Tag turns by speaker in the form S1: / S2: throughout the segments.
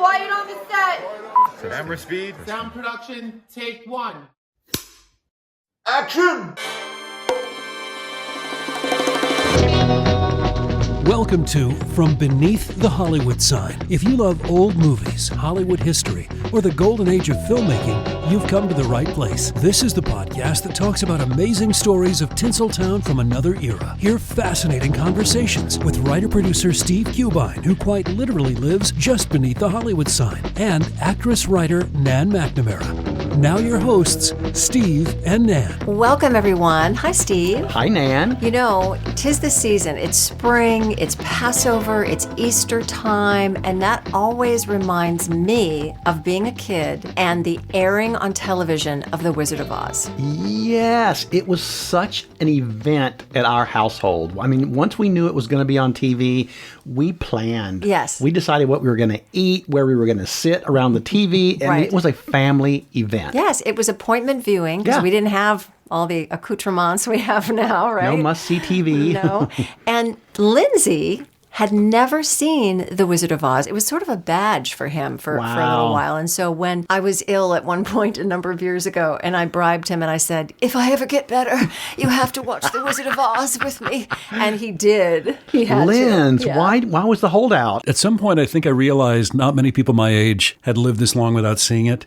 S1: Quiet on the set.
S2: Camera speed.
S3: Sound production, take one.
S2: Action!
S4: Welcome to From Beneath the Hollywood Sign. If you love old movies, Hollywood history, or the golden age of filmmaking, you've come to the right place. This is the podcast that talks about amazing stories of Tinseltown from another era. Hear fascinating conversations with writer-producer Steve Cubine, who quite literally lives just beneath the Hollywood sign, and actress-writer Nan McNamara. Now your hosts, Steve and Nan.
S5: Welcome, everyone. Hi, Steve.
S6: Hi, Nan.
S5: You know, 'tis the season. It's spring, it's Passover, it's Easter time, and that always reminds me of being a kid and the airing on television of The Wizard of Oz.
S6: Yes, it was such an event at our household. I mean, once we knew it was going to be on TV, we planned.
S5: Yes.
S6: We decided what we were going to eat, where we were going to sit around the TV, and
S5: Right.
S6: it was a family event.
S5: Yes, it was appointment viewing because we didn't have all the accoutrements we have now, right?
S6: No must-see TV.
S5: No. And Lindsay had never seen The Wizard of Oz. It was sort of a badge for him for a little while. And so when I was ill at one point a number of years ago, and I bribed him and I said, if I ever get better, you have to watch The Wizard of Oz with me. And he did. He had
S6: Linz,
S5: to. Yeah.
S6: why was the holdout?
S4: At some point, I think I realized not many people my age had lived this long without seeing it.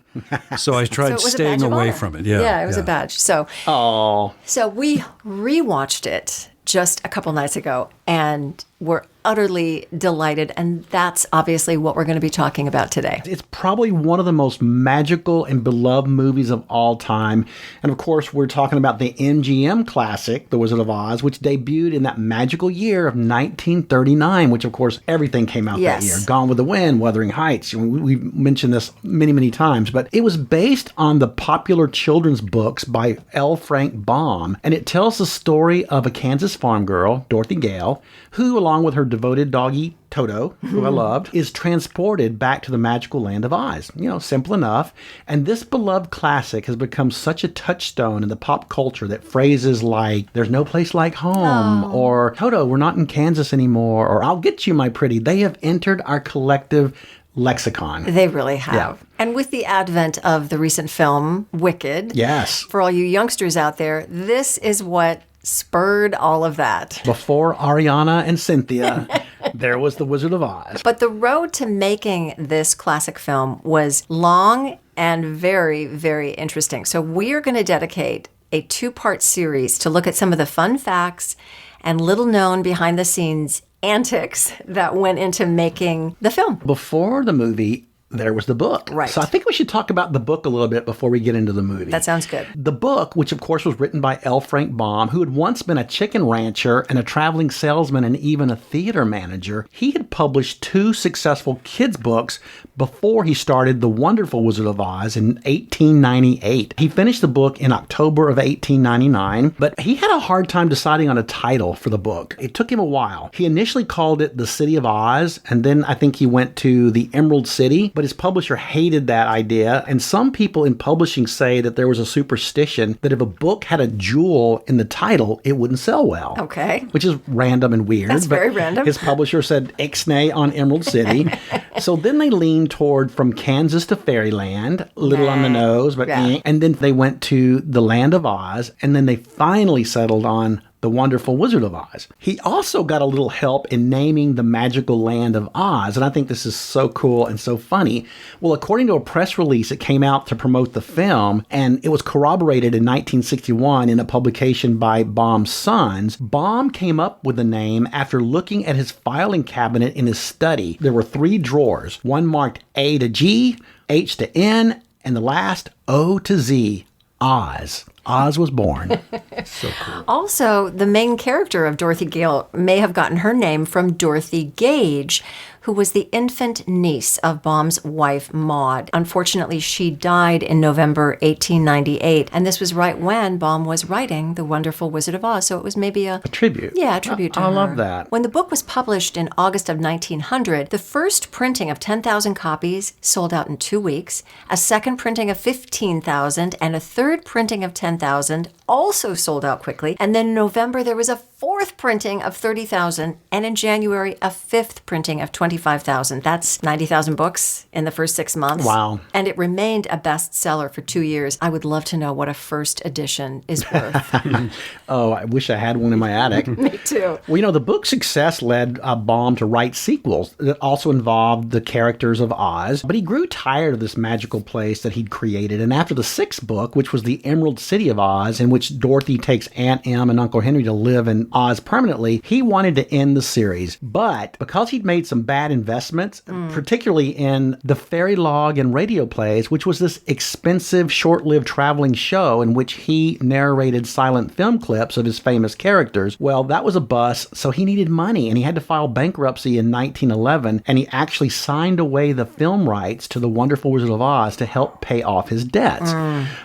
S4: So I
S5: So
S4: tried
S5: it was a
S4: staying
S5: badge of
S4: away
S5: honor.
S4: from it.
S5: Yeah, it was a badge. So we rewatched it just a couple nights ago and were utterly delighted. And that's obviously what we're going to be talking about today.
S6: It's probably one of the most magical and beloved movies of all time. And of course, we're talking about the MGM classic, The Wizard of Oz, which debuted in that magical year of 1939, which of course everything came out that year. Gone with the Wind, Wuthering Heights. We've mentioned this many, many times, but it was based on the popular children's books by L. Frank Baum. And it tells the story of a Kansas farm girl, Dorothy Gale, who, along with her devoted doggy, Toto, who I loved, is transported back to the magical land of Oz. You know, simple enough. And this beloved classic has become such a touchstone in the pop culture that phrases like, there's no place like home, or Toto, we're not in Kansas anymore, or I'll get you, my pretty, they have entered our collective lexicon.
S5: They really have.
S6: Yeah.
S5: And with the advent of the recent film, Wicked,
S6: Yes.
S5: for all you youngsters out there, this is what spurred all of that.
S6: Before Ariana and Cynthia, there was The Wizard of Oz.
S5: But the road to making this classic film was long and very, very interesting. So we are going to dedicate a two-part series to look at some of the fun facts and little-known behind-the-scenes antics that went into making the film.
S6: Before the movie, there was the book.
S5: Right.
S6: So I think we should talk about the book a little bit before we get into the movie.
S5: That sounds good.
S6: The book, which of course was written by L. Frank Baum, who had once been a chicken rancher and a traveling salesman and even a theater manager, he had published two successful kids' books before he started The Wonderful Wizard of Oz in 1898. He finished the book in October of 1899, but he had a hard time deciding on a title for the book. It took him a while. He initially called it The City of Oz, and then I think he went to The Emerald City, but his publisher hated that idea, and some people in publishing say that there was a superstition that if a book had a jewel in the title, it wouldn't sell well.
S5: Okay.
S6: Which is random and weird.
S5: That's very random.
S6: His publisher said Ixnay on Emerald City. So then they leaned toward From Kansas to Fairyland, a little on the nose, but and then they went to The Land of Oz, and then they finally settled on The Wonderful Wizard of Oz. He also got a little help in naming the magical land of Oz, and I think this is so cool and so funny. Well, according to a press release that came out to promote the film, and it was corroborated in 1961 in a publication by Baum's sons, Baum came up with the name after looking at his filing cabinet in his study. There were 3 drawers, one marked A to G, H to N, and the last O to Z, Oz. Oz was born. So cool.
S5: Also, the main character of Dorothy Gale may have gotten her name from Dorothy Gage, who was the infant niece of Baum's wife, Maud. Unfortunately, she died in November 1898, and this was right when Baum was writing The Wonderful Wizard of Oz, so it was maybe a
S6: tribute.
S5: Yeah, a tribute to her.
S6: I love that.
S5: When the book was published in August of 1900, the first printing of 10,000 copies sold out in 2 weeks, a second printing of 15,000, and a third printing of 10,000 also sold out quickly. And then in November, there was a fourth printing of 30,000, and in January, a fifth printing of 25,000. That's 90,000 books in the first 6 months.
S6: Wow.
S5: And it remained a bestseller for 2 years. I would love to know what a first edition is worth.
S6: Oh, I wish I had one in my attic.
S5: Me too.
S6: Well, the book's success led Baum to write sequels that also involved the characters of Oz, but he grew tired of this magical place that he'd created, and after the sixth book, which was the Emerald City of Oz, in which Dorothy takes Aunt Em and Uncle Henry to live in Oz permanently, he wanted to end the series. But because he'd made some bad investments, particularly in the Fairy Log and radio plays, which was this expensive, short-lived traveling show in which he narrated silent film clips of his famous characters, well, that was a bust, so he needed money, and he had to file bankruptcy in 1911, and he actually signed away the film rights to The Wonderful Wizard of Oz to help pay off his debts.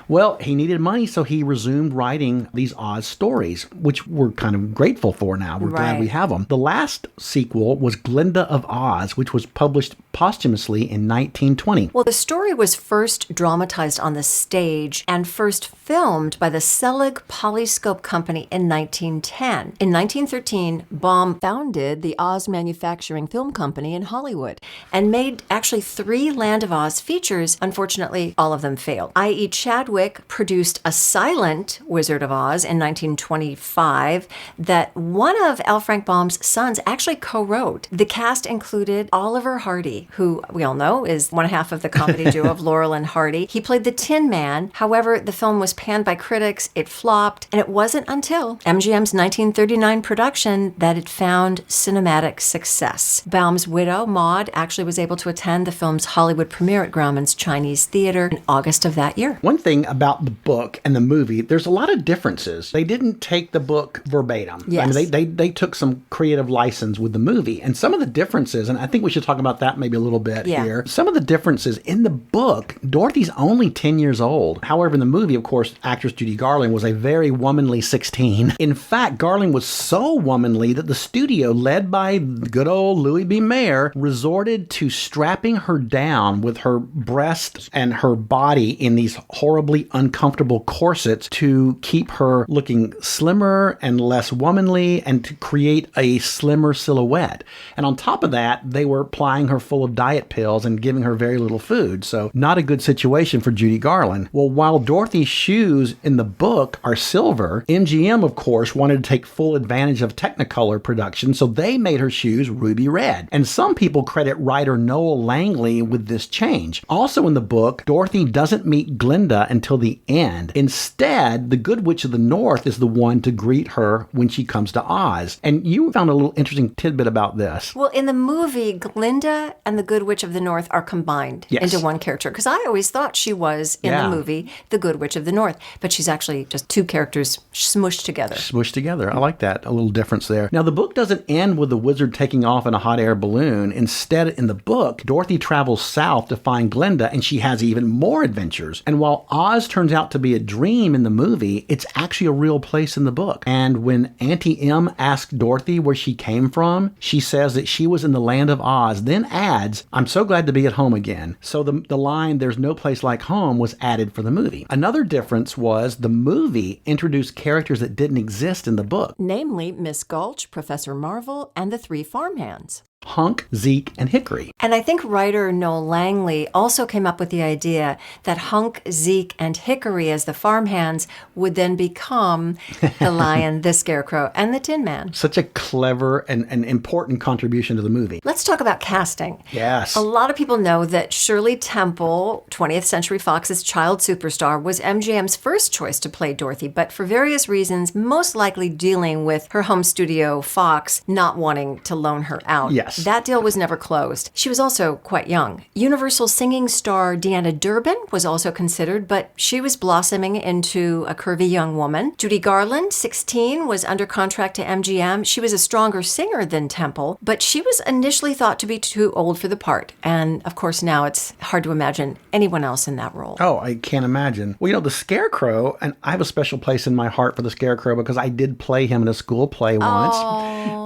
S6: Well, he needed money, so he resumed writing these Oz stories, which we're kind of grateful for now. We're glad we have them. The last sequel was Glinda of Oz, which was published posthumously in 1920.
S5: Well, the story was first dramatized on the stage and first filmed by the Selig Polyscope Company in 1910. In 1913, Baum founded the Oz Manufacturing Film Company in Hollywood and made actually 3 Land of Oz features. Unfortunately, all of them failed. I.E. Chadwick produced a silent Wizard of Oz in 1925 that one of L. Frank Baum's sons actually co-wrote. The cast included Oliver Hardy, who we all know is one half of the comedy duo of Laurel and Hardy. He played the Tin Man. However, the film was panned by critics, it flopped, and it wasn't until MGM's 1939 production that it found cinematic success. Baum's widow, Maud, actually was able to attend the film's Hollywood premiere at Grauman's Chinese Theater in August of that year.
S6: One thing about the book and the movie, there's a lot of differences. They didn't take the book verbatim.
S5: Yes.
S6: I mean, they took some creative license with the movie. And some of the differences, and I think we should talk about that maybe a little bit here. Some of the differences in the book, Dorothy's only 10 years old. However, in the movie, of course, actress Judy Garland was a very womanly 16. In fact, Garland was so womanly that the studio, led by good old Louis B. Mayer, resorted to strapping her down with her breasts and her body in these horribly uncomfortable corsets to keep her looking slimmer and less womanly and to create a slimmer silhouette. And on top of that, they were plying her full of diet pills and giving her very little food. So not a good situation for Judy Garland. Well, while Dorothy's shoes in the book are silver, MGM, of course, wanted to take full advantage of Technicolor production, so they made her shoes ruby red. And some people credit writer Noel Langley with this change. Also in the book, Dorothy doesn't meet Glinda until the end. Instead, the Good Witch of the North is the one to greet her when she comes to Oz. And you found a little interesting tidbit about this.
S5: Well, in the movie, Glinda and the Good Witch of the North are combined into one character. Because I always thought she was, in the movie, the Good Witch of the North. But she's actually just 2 characters smushed together.
S6: Smushed together. I like that. A little difference there. Now, the book doesn't end with the wizard taking off in a hot air balloon. Instead, in the book, Dorothy travels south to find Glinda, and she has even more adventures. And while Oz turns out to be a dream in the movie, it's actually a real place in the book. And when Auntie Em asks Dorothy where she came from, she says that she was in the land of Oz, then adds, "I'm so glad to be at home again." So the line, "There's no place like home," was added for the movie. Another difference was the movie introduced characters that didn't exist in the book.
S5: Namely, Miss Gulch, Professor Marvel, and the 3 farmhands.
S6: Hunk, Zeke, and Hickory.
S5: And I think writer Noel Langley also came up with the idea that Hunk, Zeke, and Hickory as the farmhands would then become the lion, the scarecrow, and the Tin Man.
S6: Such a clever and important contribution to the movie.
S5: Let's talk about casting.
S6: Yes.
S5: A lot of people know that Shirley Temple, 20th Century Fox's child superstar, was MGM's first choice to play Dorothy, but for various reasons, most likely dealing with her home studio, Fox, not wanting to loan her out.
S6: Yes.
S5: That deal was never closed. She was also quite young. Universal singing star Deanna Durbin was also considered, but she was blossoming into a curvy young woman. Judy Garland, 16, was under contract to MGM. She was a stronger singer than Temple, but she was initially thought to be too old for the part. And of course, now it's hard to imagine anyone else in that role.
S6: Oh, I can't imagine. Well, the Scarecrow, and I have a special place in my heart for the Scarecrow because I did play him in a school play once.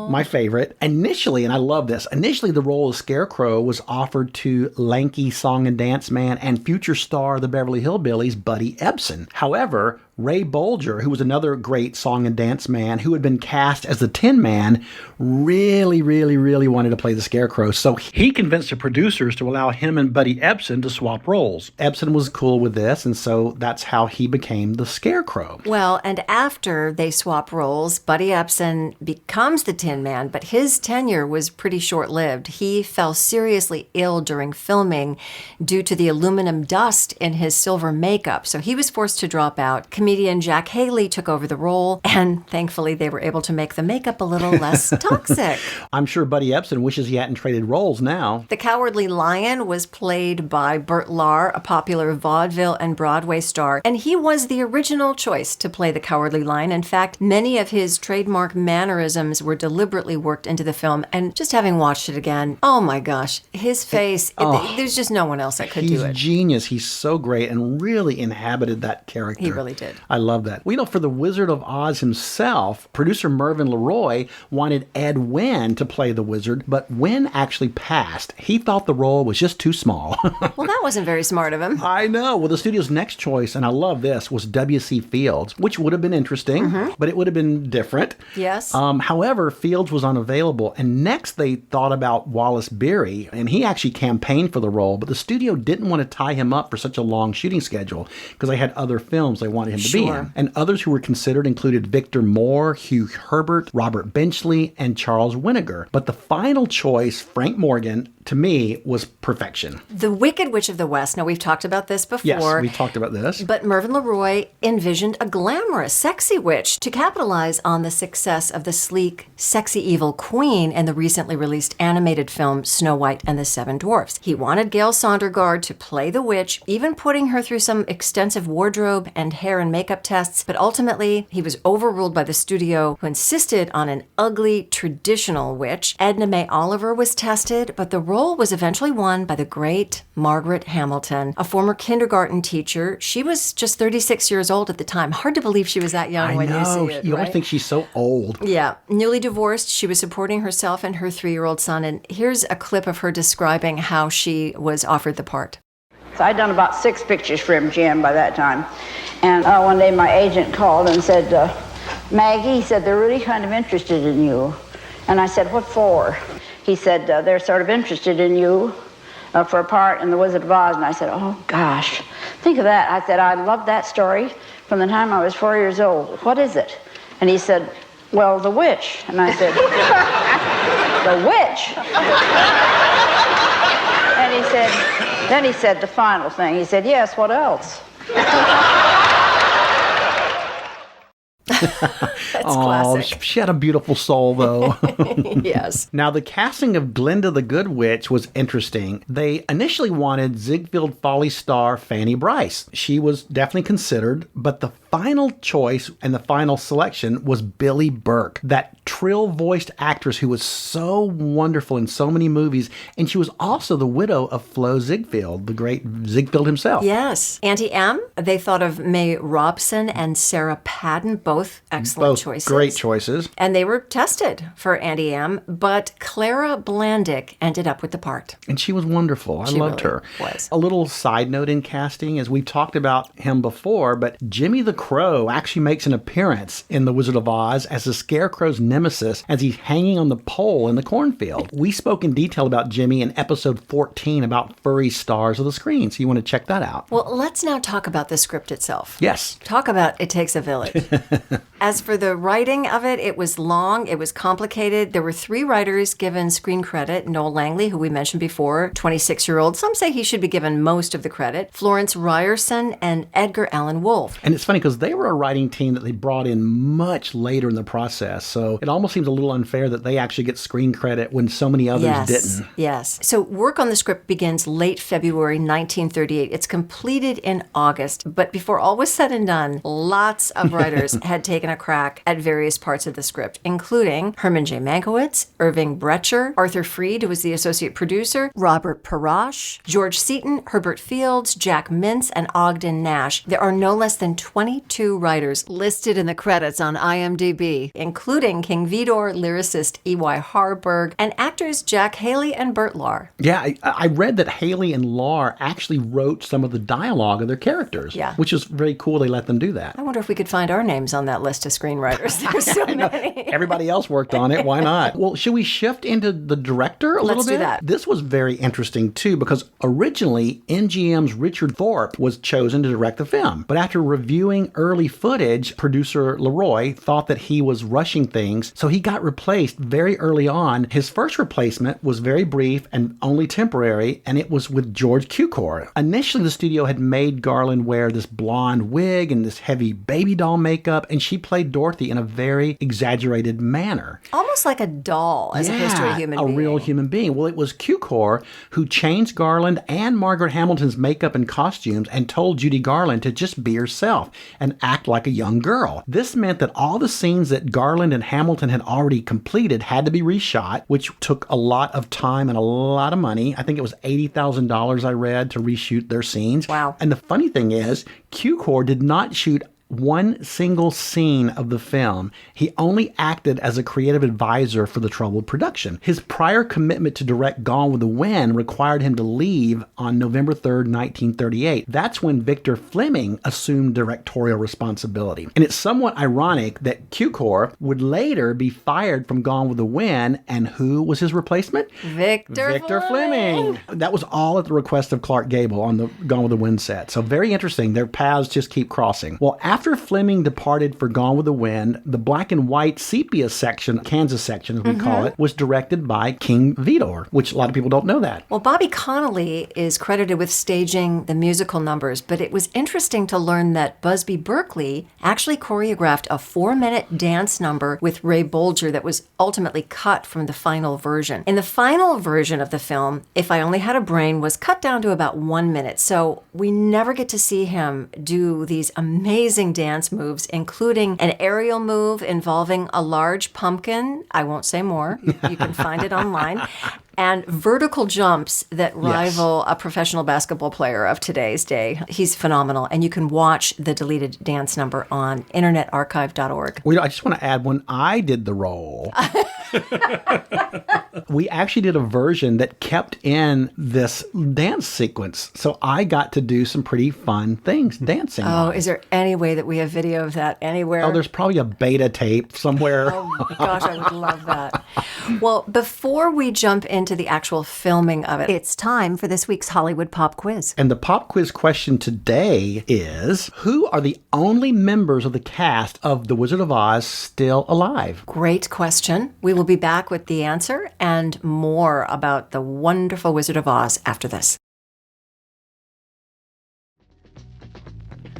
S6: My favorite. Initially, and I love this, initially the role of Scarecrow was offered to lanky song and dance man and future star of the Beverly Hillbillies, Buddy Ebsen. However, Ray Bolger, who was another great song and dance man who had been cast as the Tin Man, really wanted to play the Scarecrow. So he convinced the producers to allow him and Buddy Ebsen to swap roles. Ebsen was cool with this, and so that's how he became the Scarecrow.
S5: Well, and after they swap roles, Buddy Ebsen becomes the Tin Man, but his tenure was pretty short-lived. He fell seriously ill during filming due to the aluminum dust in his silver makeup, so he was forced to drop out. Comedian Jack Haley took over the role, and thankfully they were able to make the makeup a little less toxic.
S6: I'm sure Buddy Ebsen wishes he hadn't traded roles now.
S5: The Cowardly Lion was played by Burt Lahr, a popular vaudeville and Broadway star, and he was the original choice to play the Cowardly Lion. In fact, many of his trademark mannerisms were deliberately worked into the film, and just having watched it again, oh my gosh, his face, there's just no one else that could do it.
S6: He's genius. He's so great and really inhabited that character.
S5: He really did.
S6: I love that. Well, for the Wizard of Oz himself, producer Mervyn LeRoy wanted Ed Wynn to play the wizard, but Wynn actually passed. He thought the role was just too small.
S5: Well, that wasn't very smart of him.
S6: I know. Well, the studio's next choice, and I love this, was W.C. Fields, which would have been interesting, but it would have been different.
S5: Yes.
S6: However, Fields was unavailable, and next they thought about Wallace Beery, and he actually campaigned for the role, but the studio didn't want to tie him up for such a long shooting schedule because they had other films they wanted him to be in. And others who were considered included Victor Moore, Hugh Herbert, Robert Benchley, and Charles Winnegar. But the final choice, Frank Morgan, to me, was perfection.
S5: The Wicked Witch of the West. Now, we've talked about this before.
S6: Yes, we talked about this.
S5: But Mervyn LeRoy envisioned a glamorous, sexy witch to capitalize on the success of the sleek, sexy evil queen in the recently released animated film Snow White and the Seven Dwarfs. He wanted Gail Sondergaard to play the witch, even putting her through some extensive wardrobe and hair and makeup tests, but ultimately he was overruled by the studio, who insisted on an ugly, traditional witch. Edna May Oliver was tested, but the role was eventually won by the great Margaret Hamilton, a former kindergarten teacher. She was just 36 years old at the time. Hard to believe she was that young when you see it.
S6: You always think she's so old.
S5: Yeah. Newly divorced, she was supporting herself and her 3-year-old son, and here's a clip of her describing how she was offered the part.
S2: So I'd done about 6 pictures for MGM by that time. And one day my agent called and said, Maggie, he said, they're really kind of interested in you. And I said, what for? He said, they're sort of interested in you for a part in The Wizard of Oz. And I said, oh, gosh, think of that. I said, I loved that story from the time I was 4 years old. What is it? And he said, well, the witch. And I said, the witch? And he said, then he said the final thing. He said, yes, what else?
S5: That's classic.
S6: She had a beautiful soul, though.
S5: Yes.
S6: Now, the casting of Glinda the Good Witch was interesting. They initially wanted Ziegfeld Follies star Fanny Brice. She was definitely considered, but the final choice and the final selection was Billie Burke, that trill-voiced actress who was so wonderful in so many movies, and she was also the widow of Flo Ziegfeld, the great Ziegfeld himself.
S5: Yes. Auntie M, they thought of May Robson and Sarah Patton, both excellent choices.
S6: Great choices.
S5: And they were tested for Auntie M, but Clara Blandick ended up with the part.
S6: And she was wonderful. I loved her.
S5: Was.
S6: A little side note in casting, as we've talked about him before, but Jimmy the Crow actually makes an appearance in The Wizard of Oz as the Scarecrow's nemesis as he's hanging on the pole in the cornfield. We spoke in detail about Jimmy in episode 14 about furry stars of the screen, so you want to check that out.
S5: Well, let's now talk about the script itself.
S6: Yes.
S5: Talk about it takes a village. As for the writing of it, it was long, it was complicated. There were 3 writers given screen credit. Noel Langley, who we mentioned before, 26-year-old. Some say he should be given most of the credit. Florence Ryerson and Edgar Allan Wolfe.
S6: And it's funny because they were a writing team that they brought in much later in the process. So it almost seems a little unfair that they actually get screen credit when so many others didn't.
S5: Yes. So work on the script begins late February 1938. It's completed in August. But before all was said and done, lots of writers had had taken a crack at various parts of the script, including Herman J. Mankiewicz, Irving Brecher, Arthur Freed, who was the associate producer, Robert Parash, George Seaton, Herbert Fields, Jack Mintz, and Ogden Nash. There are no less than 22 writers listed in the credits on IMDb, including King Vidor, lyricist E.Y. Harburg, and actors Jack Haley and Burt Lahr.
S6: Yeah, I read that Haley and Lahr actually wrote some of the dialogue of their characters, which is very cool they let them do that.
S5: I wonder if we could find our names on that list of screenwriters. There's so many.
S6: Everybody else worked on it. Why not? Well, should we shift into the director a little bit?
S5: Let's do that.
S6: This was very interesting, too, because originally MGM's Richard Thorpe was chosen to direct the film. But after reviewing early footage, producer Leroy thought that he was rushing things, so he got replaced very early on. His first replacement was very brief and only temporary, and it was with George Cukor. Initially, the studio had made Garland wear this blonde wig and this heavy baby doll makeup, and she played Dorothy in a very exaggerated manner.
S5: Almost like a doll, as opposed to a human being.
S6: A real human being. Well, it was Cukor who changed Garland and Margaret Hamilton's makeup and costumes and told Judy Garland to just be herself and act like a young girl. This meant that all the scenes that Garland and Hamilton had already completed had to be reshot, which took a lot of time and a lot of money. I think it was $80,000 I read to reshoot their scenes.
S5: Wow.
S6: And the funny thing is, Cukor did not shoot one single scene of the film. He only acted as a creative advisor for the troubled production. His prior commitment to direct Gone with the Wind required him to leave on November 3rd, 1938. That's when Victor Fleming assumed directorial responsibility. And it's somewhat ironic that Cukor would later be fired from Gone with the Wind, and who was his replacement?
S5: Victor
S6: Fleming. That was all at the request of Clark Gable on the Gone with the Wind set. So very interesting. Their paths just keep crossing. Well, after Fleming departed for Gone with the Wind, the black and white sepia section, Kansas section as we call it, was directed by King Vidor, which a lot of people don't know that.
S5: Well, Bobby Connolly is credited with staging the musical numbers, but it was interesting to learn that Busby Berkeley actually choreographed a 4-minute dance number with Ray Bolger that was ultimately cut from the final version. In the final version of the film, If I Only Had a Brain was cut down to about 1 minute, so we never get to see him do these amazing dance moves, including an aerial move involving a large pumpkin. I won't say more. You can find it online. And vertical jumps that rival a professional basketball player of today's day. He's phenomenal. And you can watch the deleted dance number on internetarchive.org.
S6: Well, I just want to add, when I did the role, we actually did a version that kept in this dance sequence. So I got to do some pretty fun things dancing.
S5: Oh, is there any way that we have video of that anywhere?
S6: Oh, there's probably a beta tape somewhere.
S5: Oh, gosh, I would love that. Well, before we jump into the actual filming of it, it's time for this week's Hollywood Pop Quiz.
S6: And the pop quiz question today is, who are the only members of the cast of The Wizard of Oz still alive?
S5: Great question. We will be back with the answer and more about the wonderful Wizard of Oz after this.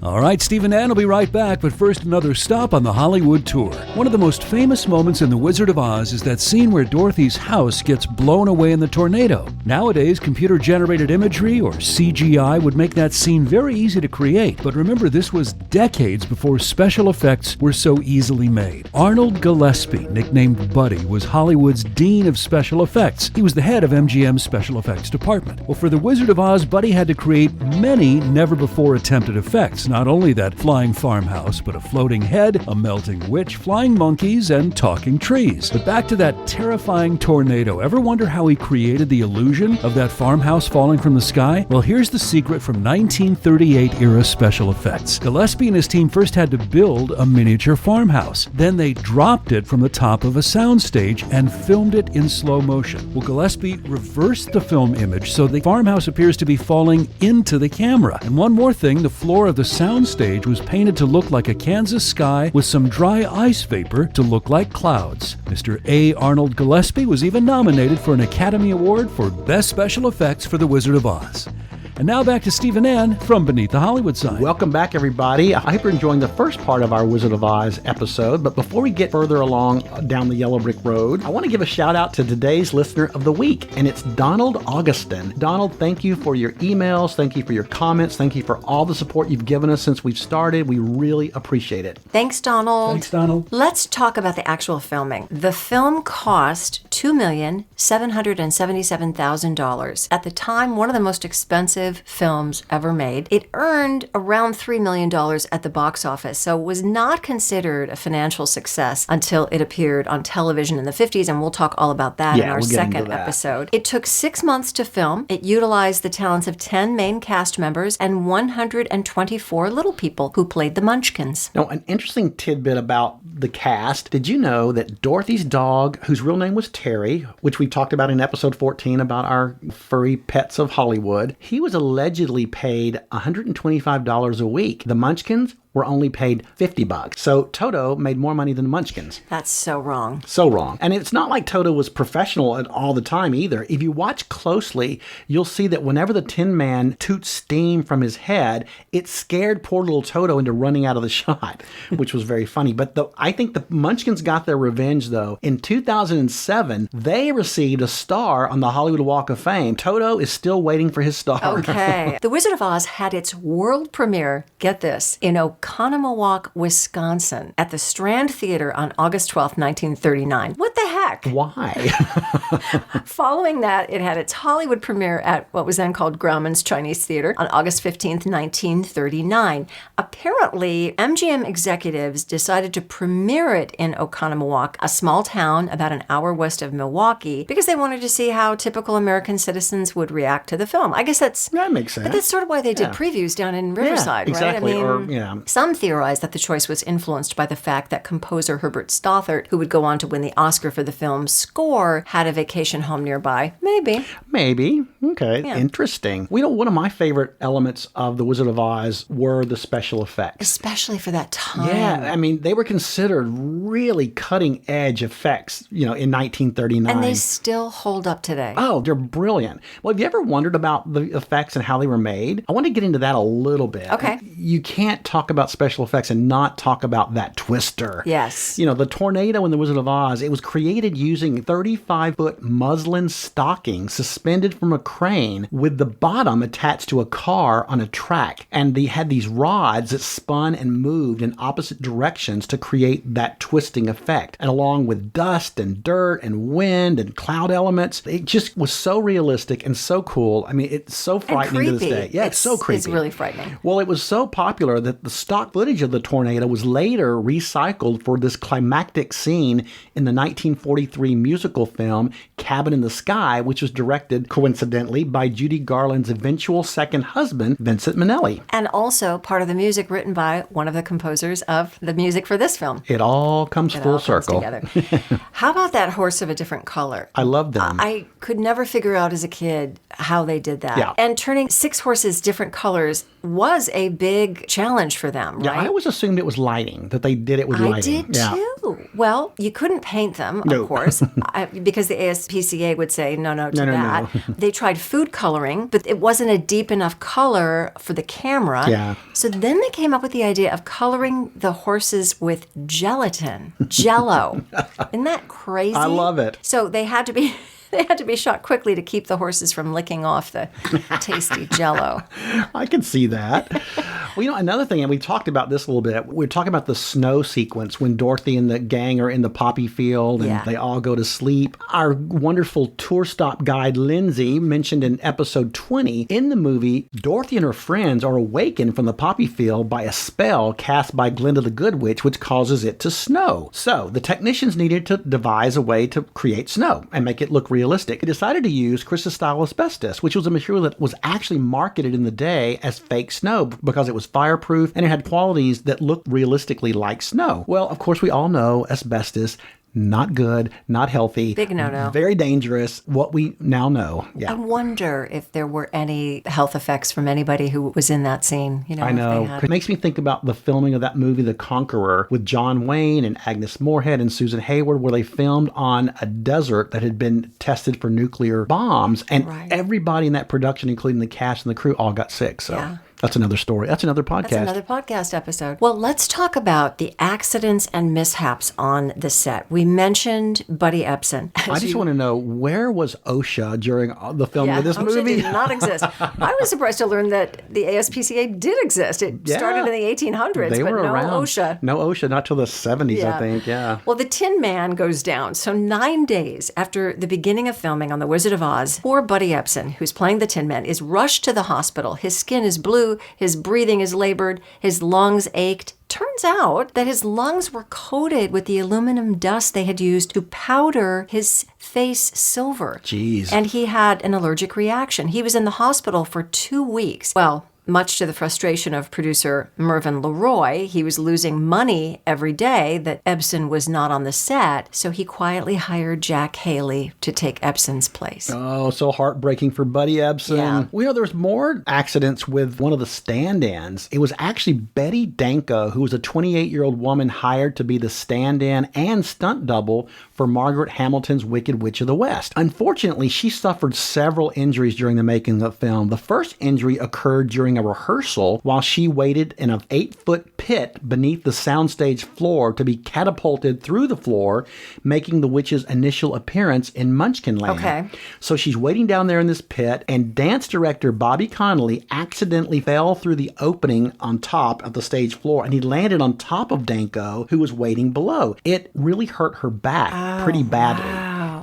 S4: All right, Steve and Ann will be right back, but first another stop on the Hollywood tour. One of the most famous moments in The Wizard of Oz is that scene where Dorothy's house gets blown away in the tornado. Nowadays, computer-generated imagery, or CGI, would make that scene very easy to create. But remember, this was decades before special effects were so easily made. Arnold Gillespie, nicknamed Buddy, was Hollywood's Dean of Special Effects. He was the head of MGM's Special Effects Department. Well, for The Wizard of Oz, Buddy had to create many never-before-attempted effects. Not only that flying farmhouse, but a floating head, a melting witch, flying monkeys, and talking trees. But back to that terrifying tornado. Ever wonder how he created the illusion of that farmhouse falling from the sky? Well, here's the secret from 1938-era special effects. Gillespie and his team first had to build a miniature farmhouse. Then they dropped it from the top of a soundstage and filmed it in slow motion. Well, Gillespie reversed the film image so the farmhouse appears to be falling into the camera. And one more thing, the floor of the soundstage was painted to look like a Kansas sky with some dry ice vapor to look like clouds. Mr. A. Arnold Gillespie was even nominated for an Academy Award for Best Special Effects for The Wizard of Oz. And now back to Steve and Ann from Beneath the Hollywood Sign.
S6: Welcome back, everybody. I hope you're enjoying the first part of our Wizard of Oz episode. But before we get further along down the yellow brick road, I want to give a shout out to today's listener of the week, and it's Donald Augustin. Donald, thank you for your emails. Thank you for your comments. Thank you for all the support you've given us since we've started. We really appreciate it.
S5: Thanks, Donald.
S4: Thanks, Donald.
S5: Let's talk about the actual filming. The film cost $2,777,000. At the time, one of the most expensive films ever made. It earned around $3 million at the box office, so it was not considered a financial success until it appeared on television in the 50s, and we'll talk all about that in our second episode. It took 6 months to film. It utilized the talents of 10 main cast members and 124 little people who played the Munchkins.
S6: Now, an interesting tidbit about the cast. Did you know that Dorothy's dog, whose real name was Terry, which we talked about in episode 14 about our furry pets of Hollywood, he was allegedly paid $125 a week. The Munchkins were only paid $50. So Toto made more money than the Munchkins.
S5: That's so wrong.
S6: So wrong. And it's not like Toto was professional at all the time either. If you watch closely, you'll see that whenever the Tin Man toots steam from his head, it scared poor little Toto into running out of the shot, which was very funny. But I think the Munchkins got their revenge, though. In 2007, they received a star on the Hollywood Walk of Fame. Toto is still waiting for his star.
S5: Okay. The Wizard of Oz had its world premiere, get this, in Oconomowoc, Wisconsin, at the Strand Theater on August 12th, 1939. What the heck?
S6: Why?
S5: Following that, it had its Hollywood premiere at what was then called Grauman's Chinese Theater on August 15th, 1939. Apparently, MGM executives decided to premiere it in Oconomowoc, a small town about an hour west of Milwaukee, because they wanted to see how typical American citizens would react to the film. I guess that
S6: makes sense.
S5: But that's sort of why they did previews down in Riverside,
S6: exactly.
S5: right? I mean, some theorize that the choice was influenced by the fact that composer Herbert Stothert, who would go on to win the Oscar for the film's score, had a vacation home nearby. Maybe.
S6: Okay. Yeah. Interesting. One of my favorite elements of The Wizard of Oz were the special effects.
S5: Especially for that time.
S6: Yeah. I mean, they were considered really cutting edge effects, in 1939.
S5: And they still hold up today.
S6: Oh, they're brilliant. Well, have you ever wondered about the effects and how they were made? I want to get into that a little bit.
S5: Okay.
S6: You can't talk about special effects and not talk about that twister.
S5: Yes.
S6: The tornado in The Wizard of Oz, it was created using 35-foot muslin stockings suspended from a crane with the bottom attached to a car on a track. And they had these rods that spun and moved in opposite directions to create that twisting effect. And along with dust and dirt and wind and cloud elements, it just was so realistic and so cool. I mean, it's so frightening to this day. Yeah, it's so creepy.
S5: It's really frightening.
S6: Well, it was so popular that the stock footage of the tornado was later recycled for this climactic scene in the 1943 musical film Cabin in the Sky, which was directed, coincidentally, by Judy Garland's eventual second husband, Vincent Minnelli.
S5: And also part of the music written by one of the composers of the music for this film.
S6: It all comes full circle.
S5: How about that horse of a different color?
S6: I love them.
S5: I could never figure out as a kid how they did that.
S6: Yeah.
S5: And turning 6 horses different colors was a big challenge for them, right?
S6: Yeah, I always assumed it was lighting, that they did it with lighting.
S5: I did too. Well, you couldn't paint them, of course, because the ASPCA would say no to that. No. They tried food coloring, but it wasn't a deep enough color for the camera.
S6: Yeah.
S5: So then they came up with the idea of coloring the horses with gelatin, Jell-O. Isn't that crazy?
S6: I love it.
S5: So they had to be shot quickly to keep the horses from licking off the tasty Jell-O.
S6: I can see that. Well, another thing, and we talked about this a little bit, we're talking about the snow sequence when Dorothy and the gang are in the poppy field and they all go to sleep. Our wonderful tour stop guide, Lindsay, mentioned in episode 20, in the movie, Dorothy and her friends are awakened from the poppy field by a spell cast by Glinda the Good Witch, which causes it to snow. So the technicians needed to devise a way to create snow and make it look realistic. They decided to use crystal asbestos, which was a material that was actually marketed in the day as fake snow because it was fireproof and it had qualities that looked realistically like snow. Well, of course, we all know asbestos not good, not healthy.
S5: Big no-no.
S6: Very dangerous, what we now know.
S5: I
S6: Yeah.
S5: wonder if there were any health effects from anybody who was in that scene. You know,
S6: I
S5: if they
S6: know.
S5: had-
S6: It makes me think about the filming of that movie, The Conqueror, with John Wayne and Agnes Moorehead and Susan Hayward, where they filmed on a desert that had been tested for nuclear bombs. And
S5: Right.
S6: everybody in that production, including the cast and the crew, all got sick. So
S5: Yeah.
S6: that's another story. That's another podcast.
S5: That's another podcast episode. Well, let's talk about the accidents and mishaps on the set. We mentioned Buddy Epson.
S6: I just want to know, where was OSHA during the filming of this
S5: OSHA
S6: movie?
S5: did not exist. I was surprised to learn that the ASPCA did exist. It
S6: Yeah.
S5: started in the 1800s,
S6: They
S5: but
S6: were
S5: no
S6: around.
S5: OSHA.
S6: No OSHA, not till the 70s, I think. Yeah.
S5: Well, the Tin Man goes down. So 9 days after the beginning of filming on The Wizard of Oz, poor Buddy Epson, who's playing the Tin Man, is rushed to the hospital. His skin is blue, his breathing is labored, his lungs ached. Turns out that his lungs were coated with the aluminum dust they had used to powder his face silver.
S6: Jeez.
S5: And he had an allergic reaction. He was in the hospital for 2 weeks. Well, much to the frustration of producer Mervyn LeRoy, he was losing money every day that Epson was not on the set, so he quietly hired Jack Haley to take Epson's place.
S6: Oh, so heartbreaking for Buddy Epson.
S5: Yeah.
S6: Well, you know, there's more accidents with one of the stand-ins. It was actually Betty Danko, who was a 28-year-old woman hired to be the stand-in and stunt double for Margaret Hamilton's Wicked Witch of the West. Unfortunately, she suffered several injuries during the making of the film. The first injury occurred during a rehearsal while she waited in an 8-foot pit beneath the soundstage floor to be catapulted through the floor, making the witch's initial appearance in Munchkinland.
S5: Okay.
S6: So she's waiting down there in this pit, and dance director Bobby Connolly accidentally fell through the opening on top of the stage floor, and he landed on top of Danko, who was waiting below. It really hurt her back pretty badly.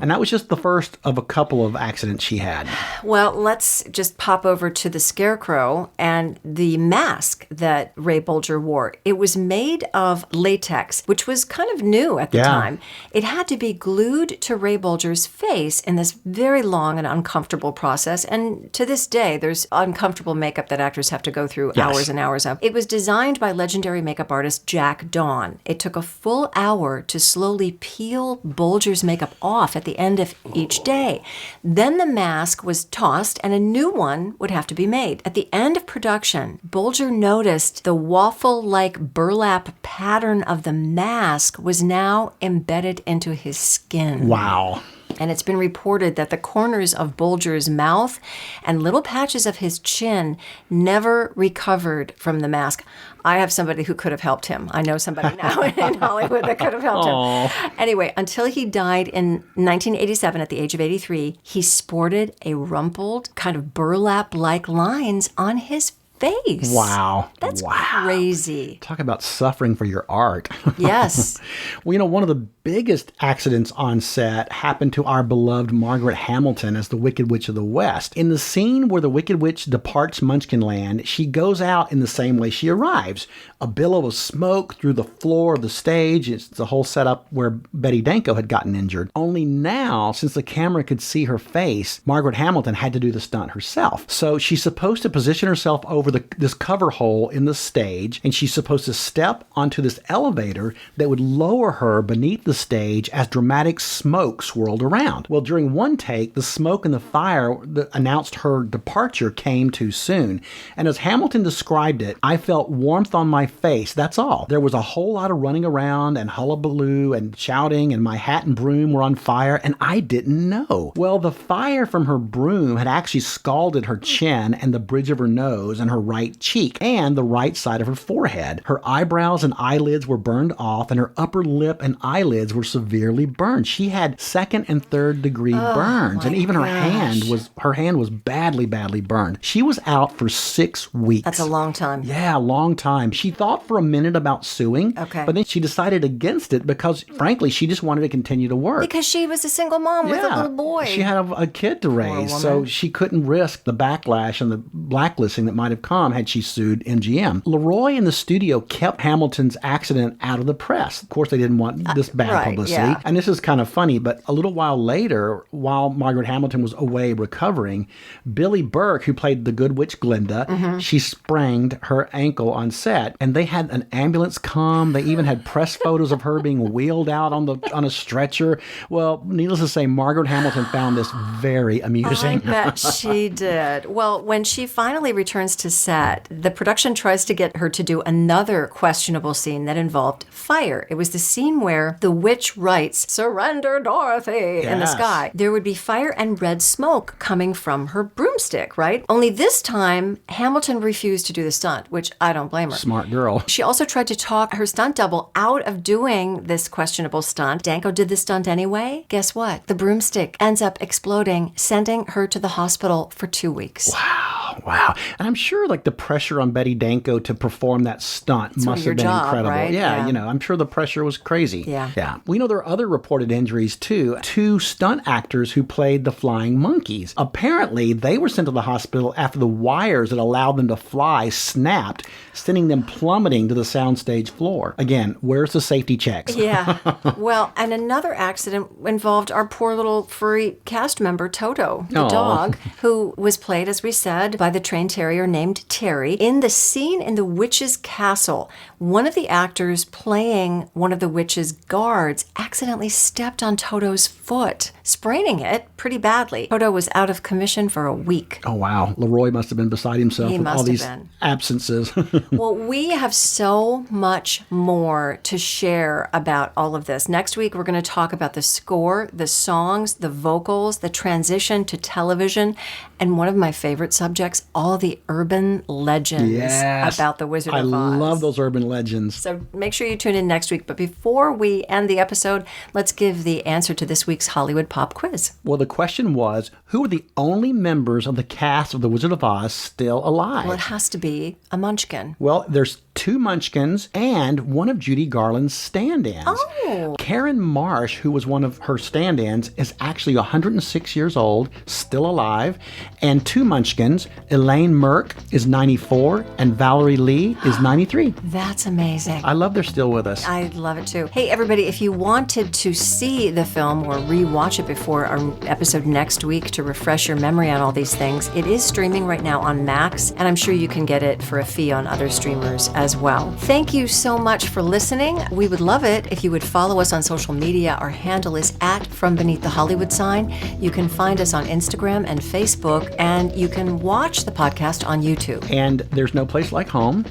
S6: And that was just the first of a couple of accidents she had.
S5: Well, let's just pop over to the Scarecrow and the mask that Ray Bolger wore. It was made of latex, which was kind of new at the time. It had to be glued to Ray Bolger's face in this very long and uncomfortable process. And to this day, there's uncomfortable makeup that actors have to go through hours and hours of. It was designed by legendary makeup artist Jack Dawn. It took a full hour to slowly peel Bolger's makeup off at the end of each day. Then the mask was tossed and a new one would have to be made. At the end of production, Bolger noticed the waffle-like burlap pattern of the mask was now embedded into his skin.
S6: Wow.
S5: And it's been reported that the corners of Bolger's mouth and little patches of his chin never recovered from the mask. I have somebody who could have helped him. I know somebody now in Hollywood that could have helped him. Anyway, until he died in 1987 at the age of 83, he sported a rumpled kind of burlap-like lines on his face.
S6: Wow.
S5: That's
S6: wow.
S5: crazy.
S6: Talk about suffering for your art.
S5: Yes.
S6: Well, you know, one of the biggest accidents on set happened to our beloved Margaret Hamilton as the Wicked Witch of the West. In the scene where the Wicked Witch departs Munchkinland, she goes out in the same way she arrives. A billow of smoke through the floor of the stage. It's the whole setup where Betty Danko had gotten injured. Only now, since the camera could see her face, Margaret Hamilton had to do the stunt herself. So she's supposed to position herself over this cover hole in the stage, and she's supposed to step onto this elevator that would lower her beneath the stage as dramatic smoke swirled around. Well, during one take, the smoke and the fire that announced her departure came too soon. And as Hamilton described it, I felt warmth on my face, that's all. There was a whole lot of running around and hullabaloo and shouting, and my hat and broom were on fire, and I didn't know. Well, the fire from her broom had actually scalded her chin and the bridge of her nose and her right cheek and the right side of her forehead. Her eyebrows and eyelids were burned off, and her upper lip and eyelids were severely burned. She had second and third degree burns, and even her hand was badly burned. She was out for 6 weeks.
S5: That's a long time.
S6: Yeah, a long time. She thought for a minute about suing,
S5: Okay.
S6: but then she decided against it because, frankly, she just wanted to continue to work.
S5: Because she was a single mom with a little boy.
S6: She had a kid to raise, so
S5: woman.
S6: she couldn't risk the backlash and the blacklisting that might have come had she sued MGM. Leroy and the studio kept Hamilton's accident out of the press. Of course, they didn't want this bad publicity. Yeah. And this is kind of funny, but a little while later, while Margaret Hamilton was away recovering, Billy Burke, who played the good witch Glinda, she sprained her ankle on set, and they had an ambulance come. They even had press photos of her being wheeled out on a stretcher. Well, needless to say, Margaret Hamilton found this very amusing.
S5: I bet she did. Well, when she finally returns to set, the production tries to get her to do another questionable scene that involved fire. It was the scene where the witch writes, "Surrender, Dorothy," in the sky. There would be fire and red smoke coming from her broomstick, right? Only this time, Hamilton refused to do the stunt, which I don't blame her.
S6: Smart girl.
S5: She also tried to talk her stunt double out of doing this questionable stunt. Danko did the stunt anyway. Guess what? The broomstick ends up exploding, sending her to the hospital for 2 weeks.
S6: Wow. And I'm sure like the pressure on Betty Danko to perform that stunt must have been incredible.
S5: Right?
S6: Yeah, I'm sure the pressure was crazy.
S5: Yeah.
S6: We know there are other reported injuries too. 2 stunt actors who played the flying monkeys. Apparently, they were sent to the hospital after the wires that allowed them to fly snapped, sending them plummeting to the soundstage floor. Again, where's the safety checks?
S5: Yeah. Well, and another accident involved our poor little furry cast member, Toto, the dog, who was played, as we said, by the trained terrier named Terry. In the scene in the witch's castle, one of the actors playing one of the witch's guards accidentally stepped on Toto's foot, spraining it pretty badly. Toto was out of commission for a week.
S6: Oh, wow. Leroy must have been beside himself with all these absences.
S5: Well, we have so much more to share about all of this. Next week, we're going to talk about the score, the songs, the vocals, the transition to television, and one of my favorite subjects, all the urban legends about the Wizard of Oz.
S6: I love those urban legends.
S5: So make sure you tune in next week. But before we end the episode, let's give the answer to this week's Hollywood Pop Quiz.
S6: Well, the question was, who are the only members of the cast of The Wizard of Oz still alive?
S5: Well, it has to be a Munchkin.
S6: Well, there's 2 Munchkins and one of Judy Garland's stand-ins.
S5: Oh.
S6: Karen Marsh, who was one of her stand-ins, is actually 106 years old, still alive. And 2 Munchkins, Elaine Merck is 94 and Valerie Lee is 93.
S5: That's amazing.
S6: I love they're still with us.
S5: I love it too. Hey, everybody, if you wanted to see the film or rewatch it before our episode next week to refresh your memory on all these things, it is streaming right now on Max, and I'm sure you can get it for a fee on other streamers as well. Thank you so much for listening. We would love it if you would follow us on social media. Our handle is @FromBeneathTheHollywood You can find us on Instagram and Facebook, and you can watch the podcast on YouTube.
S6: And there's no place like home.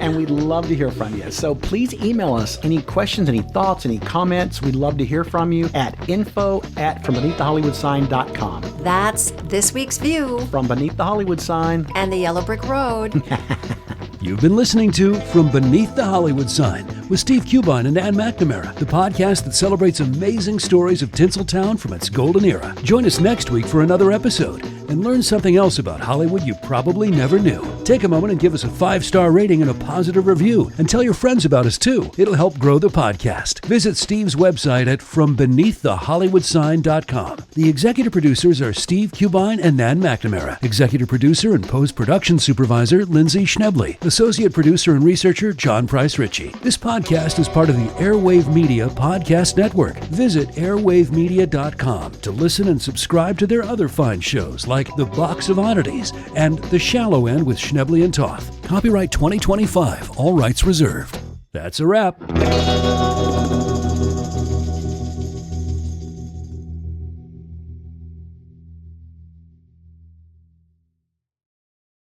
S6: And we'd love to hear from you. So please email us any questions, any thoughts, any comments. We'd love to hear from you at info@FromBeneathTheHollywoodSign.com.
S5: That's this week's view
S6: From Beneath the Hollywood Sign
S5: and the Yellow Brick Road.
S4: You've been listening to From Beneath the Hollywood Sign with Steve Cubine and Ann McNamara, the podcast that celebrates amazing stories of Tinseltown from its golden era. Join us next week for another episode and learn something else about Hollywood you probably never knew. Take a moment and give us a 5-star rating and a positive review, and tell your friends about us too. It'll help grow the podcast. Visit Steve's website at FromBeneathTheHollywoodSign.com. The executive producers are Steve Cubine and Nan McNamara. Executive producer and post-production supervisor Lindsay Schnebley. Associate producer and researcher John Price Ritchie. This podcast is part of the Airwave Media Podcast Network. Visit airwavemedia.com to listen and subscribe to their other fine shows like The Box of Oddities and The Shallow End with Schnebley and Toth. Copyright 2025. All rights reserved. That's a wrap.